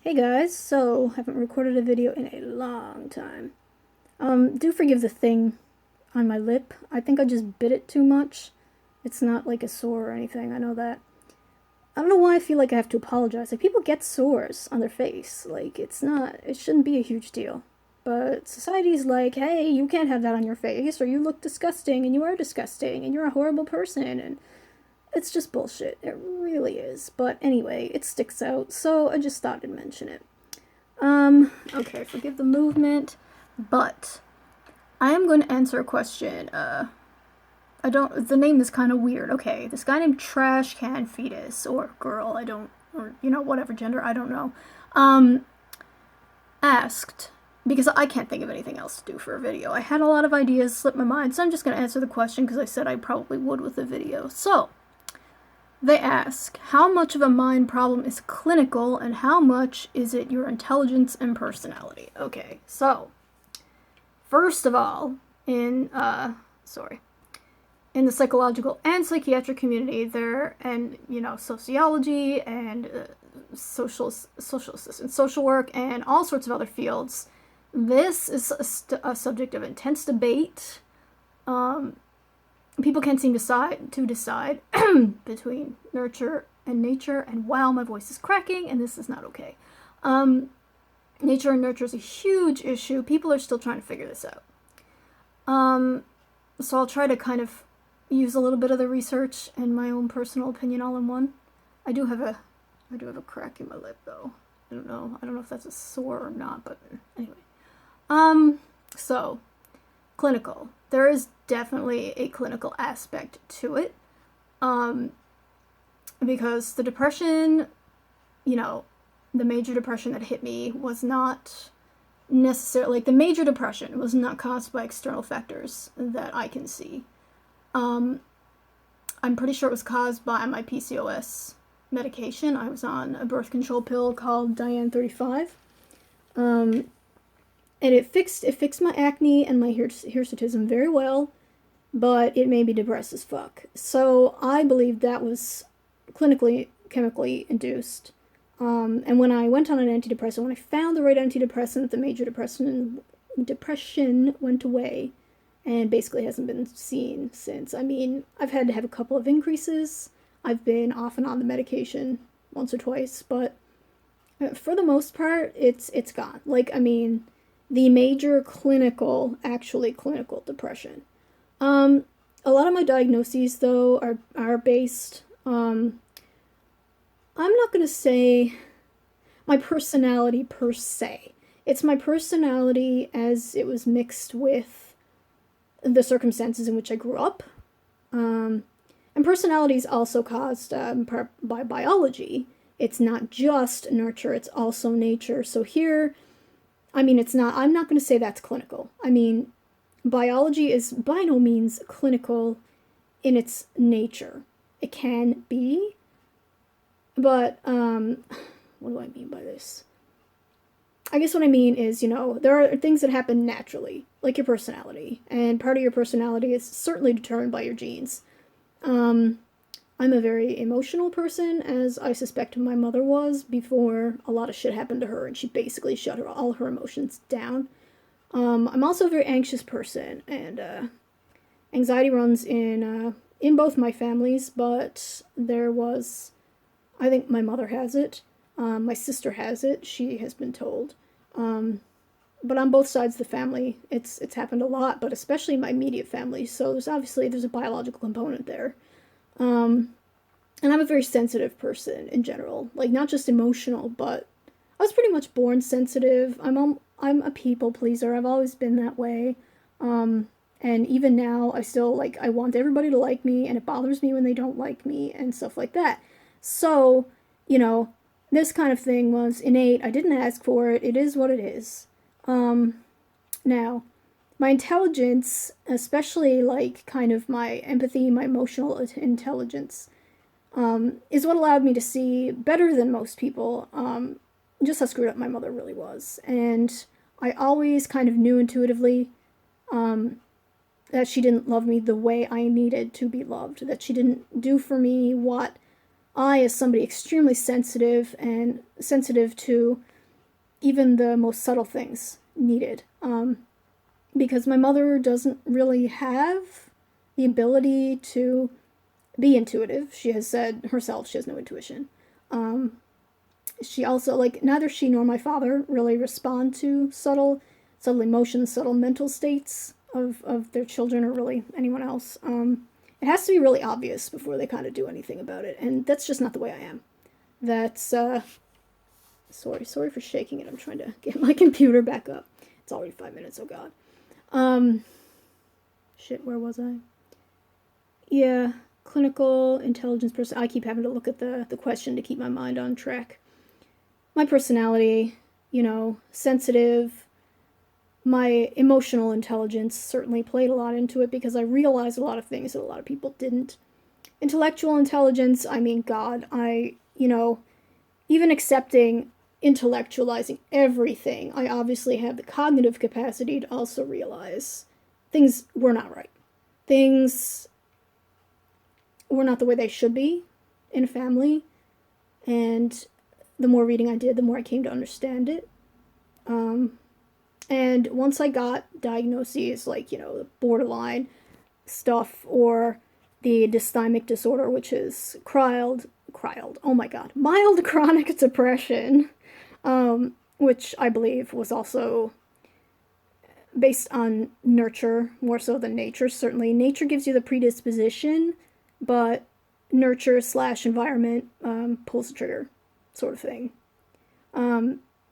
Hey guys, so haven't recorded a video in a long time. Do forgive the thing on my lip. I think I just bit it too much. It's not like a sore or anything, I know that. I don't know why I feel like I have to apologize. Like, people get sores on their face. Like, it shouldn't be a huge deal. But society's like, hey, you can't have that on your face, or you look disgusting, and you are disgusting, and you're a horrible person, and it's just bullshit. It really is. But anyway, it sticks out, so I just thought I'd mention it. Okay, forgive the movement, but I am going to answer a question. The name is kind of weird. Okay, this guy named Trash Can Fetus, or girl, or, whatever gender, I don't know, asked, because I can't think of anything else to do for a video. I had a lot of ideas slip my mind, so I'm just going to answer the question because I said I probably would with a video. So, they ask, how much of a mind problem is clinical and how much is it your intelligence and personality? Okay, so, first of all, in the psychological and psychiatric community, sociology and social assistance, social work, and all sorts of other fields, this is a subject of intense debate. People can't seem to decide between nurture and nature, and wow, my voice is cracking, and this is not okay. Nature and nurture is a huge issue. People are still trying to figure this out. So I'll try to kind of use a little bit of the research and my own personal opinion all in one. I do have a crack in my lip though. I don't know if that's a sore or not, but anyway. So clinical. There is definitely a clinical aspect to it. Because the depression, the major depression that hit me was not necessarily, like, the major depression was not caused by external factors that I can see. I'm pretty sure it was caused by my PCOS medication. I was on a birth control pill called Diane 35. And it fixed my acne and my hirsutism very well, but it made me depressed as fuck. So I believe that was clinically chemically induced. And when I went on an antidepressant, when I found the right antidepressant, the major depression went away and basically hasn't been seen since. I mean, I've had to have a couple of increases. I've been off and on the medication once or twice, but for the most part, it's gone. Like, I mean, the major clinical depression. A lot of my diagnoses, though, are based, I'm not going to say my personality per se. It's my personality as it was mixed with the circumstances in which I grew up. And personality is also caused by biology. It's not just nurture, it's also nature. So here, I'm not going to say that's clinical. I mean, biology is by no means clinical in its nature. It can be, but what do I mean by this? I guess what I mean is, there are things that happen naturally, like your personality, and part of your personality is certainly determined by your genes. I'm a very emotional person, as I suspect my mother was before a lot of shit happened to her, and she basically shut all her emotions down. I'm also a very anxious person, and anxiety runs in both my families, but I think my mother has it. My sister has it. She has been told. But on both sides of the family, it's happened a lot, but especially my immediate family. So there's a biological component there. And I'm a very sensitive person in general, like, not just emotional, but I was pretty much born sensitive. I'm a people pleaser. I've always been that way. And even now, I still, I want everybody to like me, and it bothers me when they don't like me, and stuff like that. So, this kind of thing was innate. I didn't ask for it. It is what it is. Now, my intelligence, especially, kind of my empathy, my emotional intelligence, is what allowed me to see better than most people, just how screwed up my mother really was. And I always kind of knew intuitively, that she didn't love me the way I needed to be loved, that she didn't do for me what I, as somebody extremely sensitive and sensitive to even the most subtle things, needed. Because my mother doesn't really have the ability to be intuitive. She has said herself she has no intuition. She also, like, neither she nor my father really respond to subtle emotions, subtle mental states of their children or really anyone else. It has to be really obvious before they kind of do anything about it, and that's just not the way I am. That's, sorry for shaking it. I'm trying to get my computer back up. It's already 5 minutes, oh god. Shit, where was I? Yeah, clinical intelligence person. I keep having to look at the question to keep my mind on track. My personality, sensitive. My emotional intelligence certainly played a lot into it because I realized a lot of things that a lot of people didn't. Intellectual intelligence, I mean, God, even accepting intellectualizing everything, I obviously have the cognitive capacity to also realize things were not right. Things were not the way they should be in a family. And the more reading I did, the more I came to understand it. And once I got diagnoses like, the borderline stuff or the dysthymic disorder, which is mild chronic depression, which I believe was also based on nurture more so than nature. Certainly, nature gives you the predisposition, but nurture / environment pulls the trigger, sort of thing.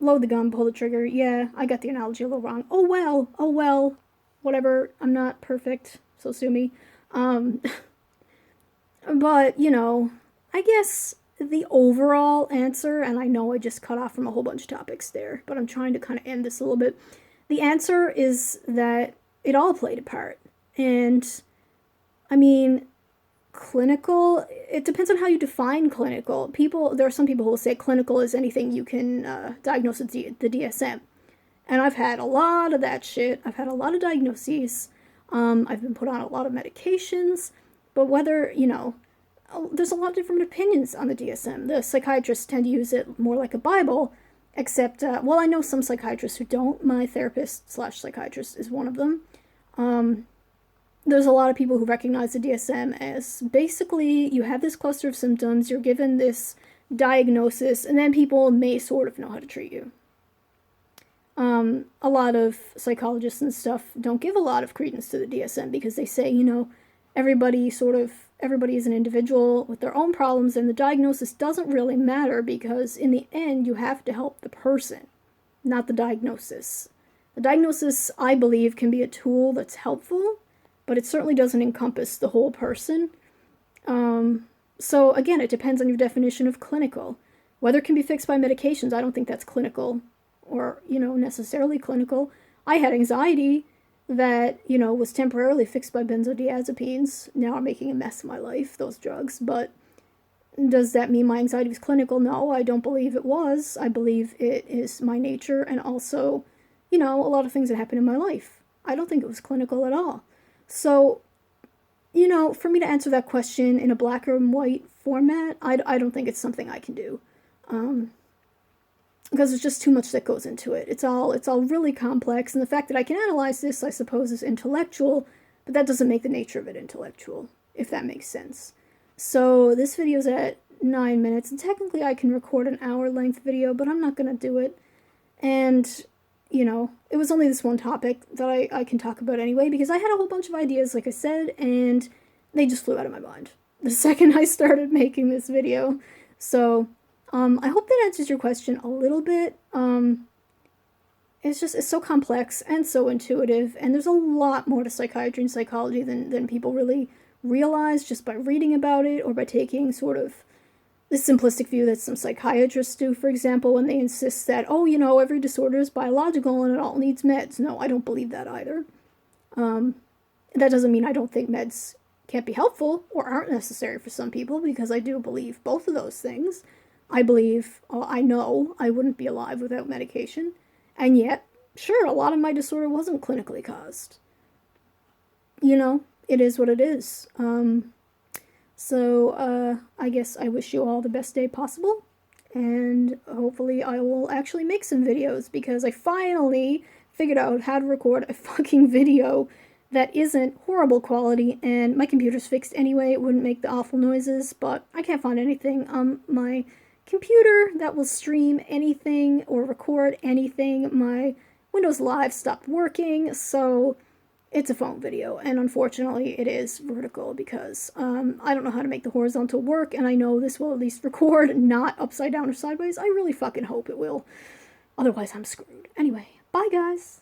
Load the gun, pull the trigger. Yeah, I got the analogy a little wrong. Oh well, whatever. I'm not perfect, so sue me. But, I guess the overall answer, and I know I just cut off from a whole bunch of topics there, but I'm trying to kind of end this a little bit. The answer is that it all played a part. And, I mean, clinical, it depends on how you define clinical. There are some people who will say clinical is anything you can diagnose with the DSM. And I've had a lot of that shit. I've had a lot of diagnoses. I've been put on a lot of medications. But whether, there's a lot of different opinions on the DSM. The psychiatrists tend to use it more like a Bible, except, I know some psychiatrists who don't. My therapist / psychiatrist is one of them. There's a lot of people who recognize the DSM as basically you have this cluster of symptoms, you're given this diagnosis, and then people may sort of know how to treat you. A lot of psychologists and stuff don't give a lot of credence to the DSM because they say, everybody is an individual with their own problems, and the diagnosis doesn't really matter because in the end you have to help the person, not the diagnosis. The diagnosis, I believe, can be a tool that's helpful, but it certainly doesn't encompass the whole person. So again, it depends on your definition of clinical. Whether it can be fixed by medications, I don't think that's clinical or, necessarily clinical. I had anxiety that, was temporarily fixed by benzodiazepines. Now I'm making a mess of my life, those drugs, but does that mean my anxiety was clinical? No, I don't believe it was. I believe it is my nature and also, a lot of things that happened in my life. I don't think it was clinical at all. So, for me to answer that question in a black or white format, I don't think it's something I can do. Because there's just too much that goes into it. It's all really complex, and the fact that I can analyze this, I suppose, is intellectual, but that doesn't make the nature of it intellectual, if that makes sense. So this video's at 9 minutes, and technically I can record an hour-length video, but I'm not going to do it. And, it was only this one topic that I can talk about anyway, because I had a whole bunch of ideas, like I said, and they just flew out of my mind the second I started making this video. So, I hope that answers your question a little bit. It's so complex and so intuitive, and there's a lot more to psychiatry and psychology than people really realize just by reading about it or by taking sort of the simplistic view that some psychiatrists do, for example, when they insist that, every disorder is biological and it all needs meds. No, I don't believe that either. That doesn't mean I don't think meds can't be helpful or aren't necessary for some people, because I do believe both of those things. I believe, I know I wouldn't be alive without medication, and yet, sure, a lot of my disorder wasn't clinically caused. It is what it is. So, I guess I wish you all the best day possible, and hopefully I will actually make some videos, because I finally figured out how to record a fucking video that isn't horrible quality, and my computer's fixed anyway, it wouldn't make the awful noises, but I can't find anything on my computer that will stream anything or record anything. My Windows Live stopped working, so it's a phone video, and unfortunately it is vertical because I don't know how to make the horizontal work, and I know this will at least record not upside down or sideways. I really fucking hope it will. Otherwise I'm screwed. Anyway, bye guys!